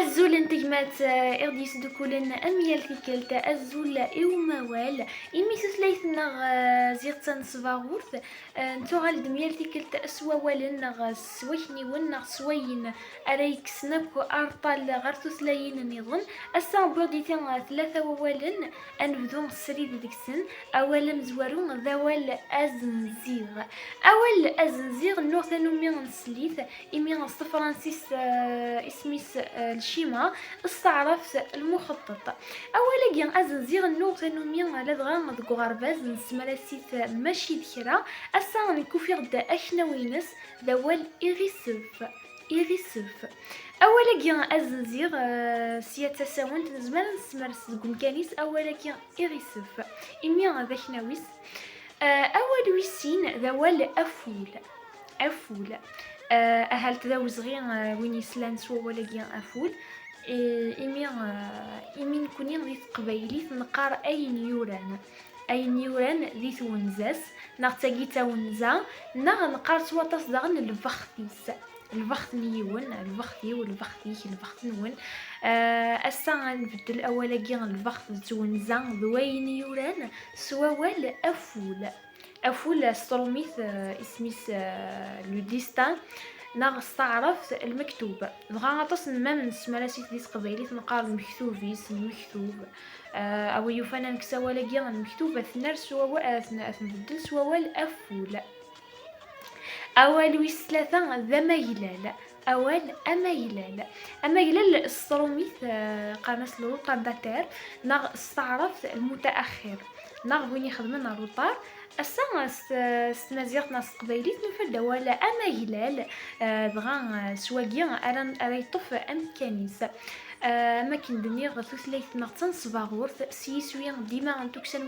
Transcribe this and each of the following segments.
الزول انتجمات اغديس دكولن اميال تيكلت الزول ايوموال ايمي سليثنا زيغتان صفاغورث نتو غالد ميال تيكلت اسوا والن سويني ون سوين اريك سناكو ارطال غرتو سلاين نظن الساعة بوديتين ثلاثة ووالن انبدو السريد ديكسن اولا مزوارون ذوال ازنزيغ اول ازنزيغ نوع ثانو مين نسليث ايمي فرانسيس اسميس الشيما استعرفت المخطط اولا كيان ازنزيغ النوغ ثانوميا لدغا ذكو غرباز نسمراسيت ماشي ذكرى اسا نكوفيغ دا اشنوينس دوال إيغيسوف اولا كيان ازنزيغ سياتا ساونت نزمان نسمرس ذكو مكانيس اولا كيان إيغيسوف إميا ذا شناويس اول ويسين ذوال افول اهلت ذا وزغين وين يسلان سوا ولا كيان افول إيمي نكوني ذي قبايلي نقار أين يوران ذي ثونزاس نغتاقي تاونزا نقار سوا تصدغن البخت نيون البختي والبختيك البخت نون أسا نبدل أولا كيان البخت تونزا ذوين يوران سوا وال أفول ستروميث اسميس لو ديستان ناغ استعرف المكتوب بغا غطس ما من سمراسيت ديس قبيلي نقار المكتوبيس المكتوب او يفنان كسوالا كيا المكتوب اثنار سوا اثنبدل سوا الافول اول ويس ثلاثة ذا ميلال اول اميلال الستروميث قامس لو قاداتير ناغ استعرف المتاخر ناغ وين يخدم روطار الساعة سنازيغ ناس قبيليت نفرد ولا أما هلال بغا سواقيا أرى يطف أمكانيس ما كندني غثوث ليث نغتن صباغورث سيسوين ديما نتوكسن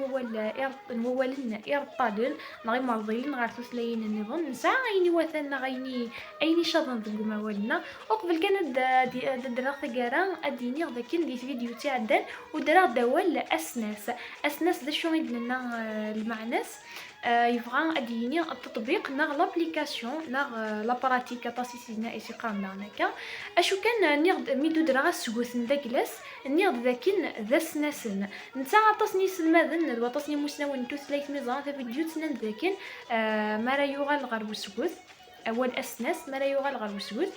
موالن إرطالن نغي مرضيلن غارثوث لين النظام نساعة أيني وثن غيني أيني شاطن ذنقو موالنا وقبل كانت دراغ ثقارا أديني غذاكين دي فيديو تاعدان ودراغ دوال أسناس ذا شو يدلنا المعناس يبغى أديني التطبيق ناغ لابليكاسيون ناغ لابراتيك تاسيسينا إسي قامنا هناكا أشو كان نيغد ميدو دراغ سوغوثن داكلاس نيغد ذاكين ذا سناسن نتا عطاسني سلماذن وطاسني مسنون توثلايث ميزان في فيديو تسنان ذاكين مارا يوغال غار وسوغوث أول أسناس مارا يوغال غار وسوغوث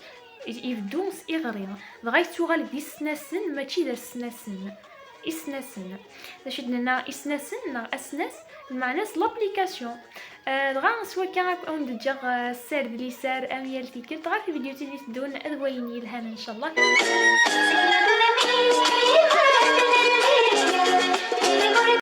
يبدو إغرين بغا يتوغال دي سناسن ماشي ذا سناسن إسناسن شدنا إسناسن أسناس المعناس لابليكاسيون دغا سوا كان اون دجا سار لي سار اميال تيكل دغا في فيديو تيدي تدون ادويني الهام ان شاء الله